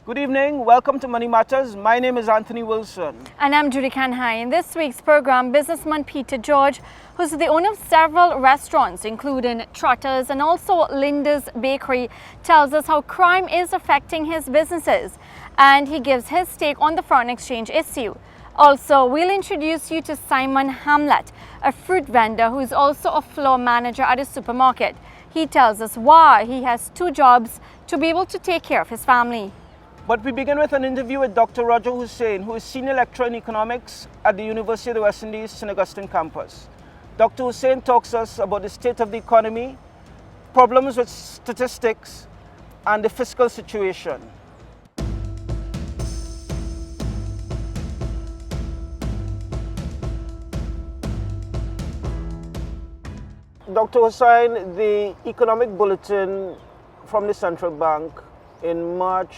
Good evening, welcome to Money Matters. My name is Anthony Wilson. And I'm Judy Kanhai. In this week's program, businessman Peter George, who's the owner of several restaurants, including Trotters and also Linda's Bakery, tells us how crime is affecting his businesses. And he gives his take on the foreign exchange issue. Also, we'll introduce you to Simon Hamlet, a fruit vendor who is also a floor manager at a supermarket. He tells us why he has two jobs to be able to take care of his family. But we begin with an interview with Dr. Roger Hussain, who is Senior Lecturer in Economics at the University of the West Indies, St. Augustine campus. Dr. Hussain talks to us about the state of the economy, problems with statistics, and the fiscal situation. Dr. Hussain, the economic bulletin from the central bank in March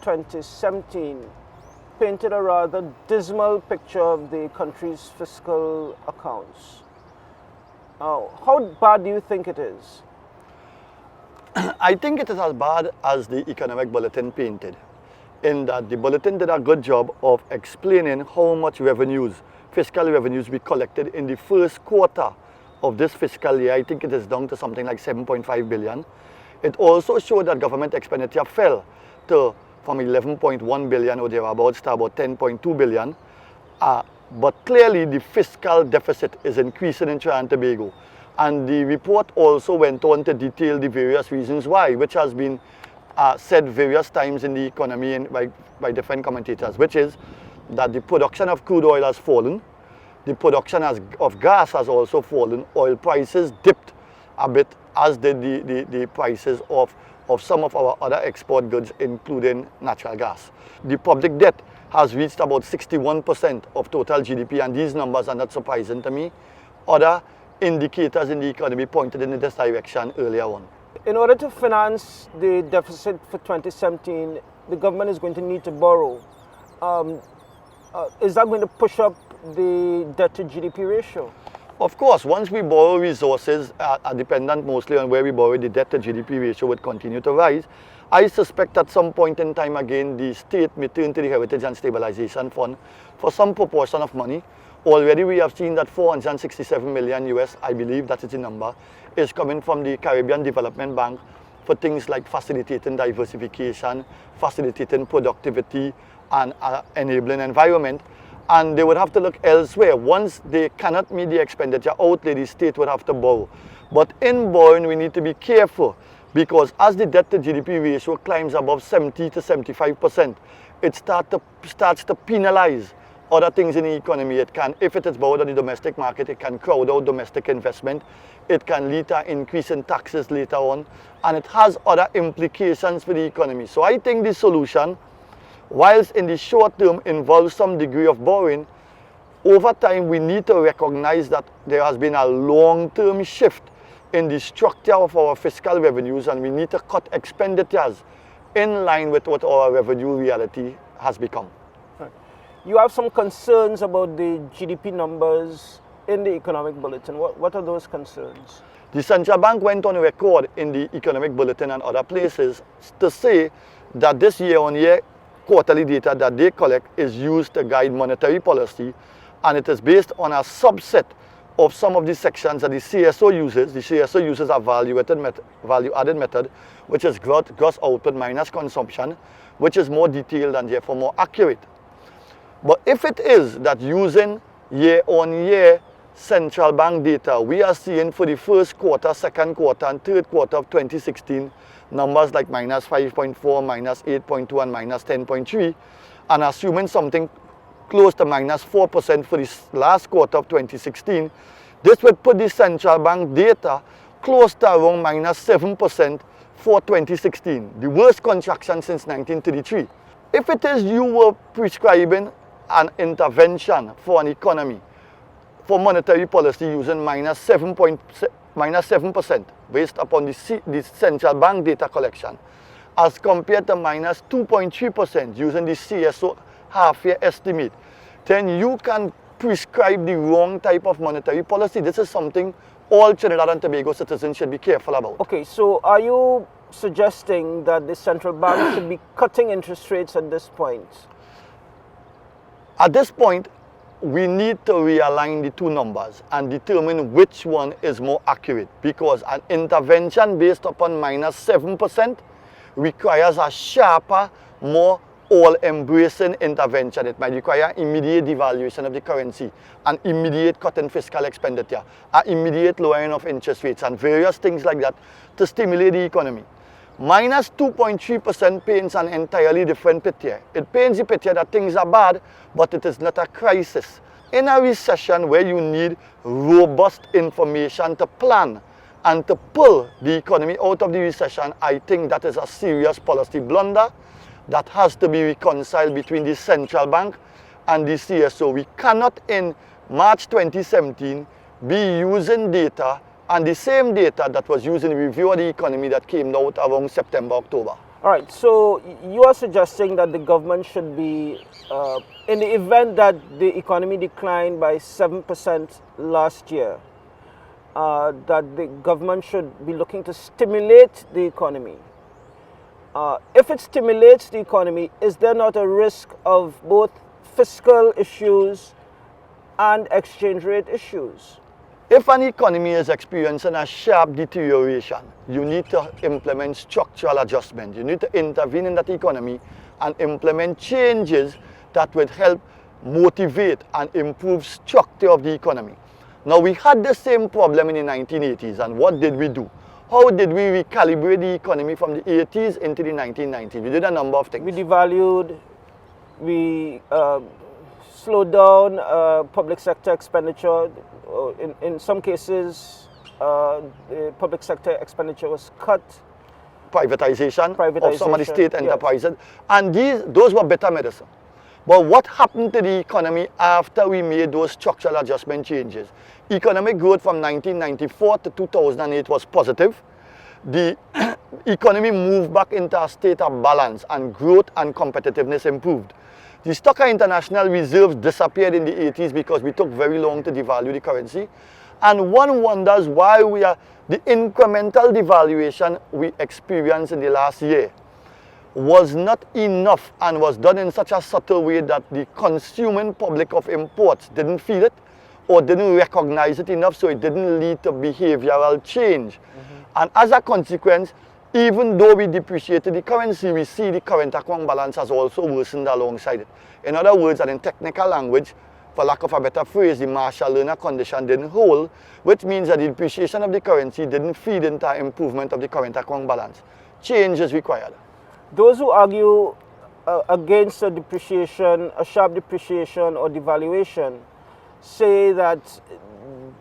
2017 painted a rather dismal picture of the country's fiscal accounts. How bad do you think it is? I think it is as bad as the economic bulletin painted, in that the bulletin did a good job of explaining how much revenues, fiscal revenues, we collected in the first quarter of this fiscal year. I think it is down to something like 7.5 billion. It also showed that government expenditure fell from 11.1 billion or thereabouts to about 10.2 billion. But clearly the fiscal deficit is increasing in Trinidad and Tobago. And the report also went on to detail the various reasons why, which has been said various times in the economy and by different commentators, which is that the production of crude oil has fallen, the production of gas has also fallen, oil prices dipped a bit, as did the prices of some of our other export goods, including natural gas. The public debt has reached about 61% of total GDP, and these numbers are not surprising to me. Other indicators in the economy pointed in this direction earlier on. In order to finance the deficit for 2017, the government is going to need to borrow. Is that going to push up the debt to GDP ratio? Of course, once we borrow resources, are dependent mostly on where we borrow, the debt to GDP ratio would continue to rise. I suspect at some point in time again, the state may turn to the Heritage and Stabilization Fund for some proportion of money. Already we have seen that 467 million US, I believe that is the number, is coming from the Caribbean Development Bank for things like facilitating diversification, facilitating productivity, and enabling environment. And they would have to look elsewhere. Once they cannot meet the expenditure outlay, the state would have to borrow. But in borrowing, we need to be careful, because as the debt to GDP ratio climbs above 70 to 75%, it starts to penalize other things in the economy. It can, if it is borrowed on the domestic market, it can crowd out domestic investment. It can lead to an increase in taxes later on, and it has other implications for the economy. So I think the solution, whilst in the short term involves some degree of borrowing, over time we need to recognize that there has been a long-term shift in the structure of our fiscal revenues, and we need to cut expenditures in line with what our revenue reality has become. You have some concerns about the GDP numbers in the economic bulletin. What are those concerns? The central bank went on record in the economic bulletin and other places to say that this year-on-year quarterly data that they collect is used to guide monetary policy, and it is based on a subset of some of the sections that the CSO uses. The CSO uses a value-added method, which is gross output minus consumption, which is more detailed and therefore more accurate. But if it is that using year-on-year central bank data, we are seeing for the first quarter, second quarter, and third quarter of 2016, numbers like minus 5.4, minus 8.2, and minus 10.3, and assuming something close to minus 4% for the last quarter of 2016, this would put the central bank data close to around minus 7% for 2016, the worst contraction since 1933. If it is you were prescribing an intervention for an economy, for monetary policy using minus 7% based upon the central bank data collection, as compared to minus 2.3% using the CSO half-year estimate, then you can prescribe the wrong type of monetary policy. This is something all Trinidad and Tobago citizens should be careful about. Okay, so are you suggesting that the central bank should be cutting interest rates at this point? At this point, we need to realign the two numbers and determine which one is more accurate, because an intervention based upon -7% requires a sharper, more all-embracing intervention. It might require immediate devaluation of the currency, an immediate cut in fiscal expenditure, an immediate lowering of interest rates, and various things like that to stimulate the economy. -2.3% paints an entirely different picture. It paints the picture that things are bad, but it is not a crisis. In a recession where you need robust information to plan and to pull the economy out of the recession, I think that is a serious policy blunder that has to be reconciled between the central bank and the CSO. We cannot in March 2017 be using data and the same data that was used in the review of the economy that came out around September, October. All right, so you are suggesting that the government should be, in the event that the economy declined by 7% last year, that the government should be looking to stimulate the economy. If it stimulates the economy, is there not a risk of both fiscal issues and exchange rate issues? If an economy is experiencing a sharp deterioration, you need to implement structural adjustment. You need to intervene in that economy and implement changes that would help motivate and improve structure of the economy. Now, we had the same problem in the 1980s, and what did we do? How did we recalibrate the economy from the 80s into the 1990s? We did a number of things. We devalued, we slowed down public sector expenditure. In some cases, the public sector expenditure was cut. Privatization of some of the state enterprises. Yes. And those were better medicine. But what happened to the economy after we made those structural adjustment changes? Economic growth from 1994 to 2008 was positive. The economy moved back into a state of balance, and growth and competitiveness improved. The Stock International reserves disappeared in the 80s because we took very long to devalue the currency. And one wonders why the incremental devaluation we experienced in the last year was not enough and was done in such a subtle way that the consuming public of imports didn't feel it or didn't recognize it enough, so it didn't lead to behavioral change. And as a consequence, even though we depreciated the currency, we see the current account balance has also worsened alongside it. In other words, and in technical language, for lack of a better phrase, the Marshall-Lerner condition didn't hold, which means that the depreciation of the currency didn't feed into an improvement of the current account balance. Change is required. Those who argue against a depreciation, a sharp depreciation or devaluation, say that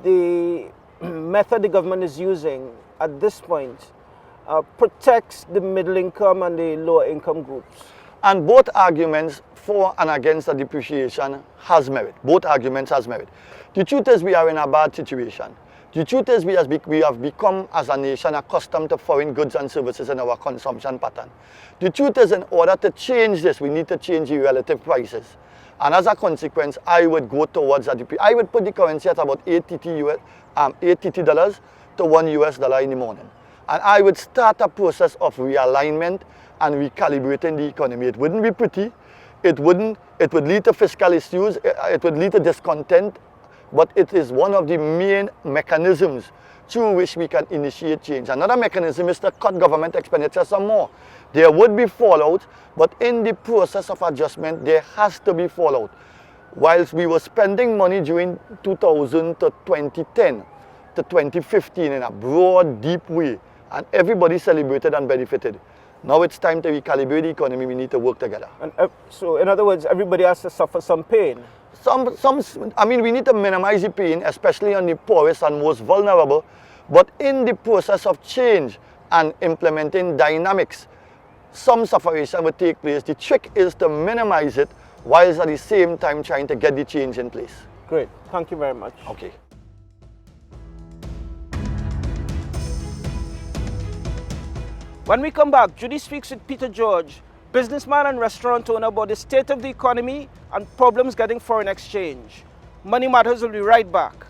the method the government is using at this point protects the middle income and the lower income groups. And both arguments for and against the depreciation has merit. Both arguments has merit. The truth is we are in a bad situation. The truth is we have become as a nation accustomed to foreign goods and services in our consumption pattern. The truth is in order to change this, we need to change the relative prices. And as a consequence, I would go towards I would put the currency at about $8 to $1 in the morning. And I would start a process of realignment and recalibrating the economy. It wouldn't be pretty. It would lead to fiscal issues. It would lead to discontent. But it is one of the main mechanisms through which we can initiate change. Another mechanism is to cut government expenditure some more. There would be fallout, but in the process of adjustment, there has to be fallout. Whilst we were spending money during 2000 to 2010 to 2015 in a broad, deep way, and everybody celebrated and benefited. Now it's time to recalibrate the economy. We need to work together. And so, in other words, everybody has to suffer some pain. We need to minimize the pain, especially on the poorest and most vulnerable. But in the process of change and implementing dynamics, some sufferation would take place. The trick is to minimize it whilst at the same time trying to get the change in place. Great. Thank you very much. Okay. When we come back, Judy speaks with Peter George, businessman and restaurant owner, about the state of the economy and problems getting foreign exchange. Money Matters will be right back.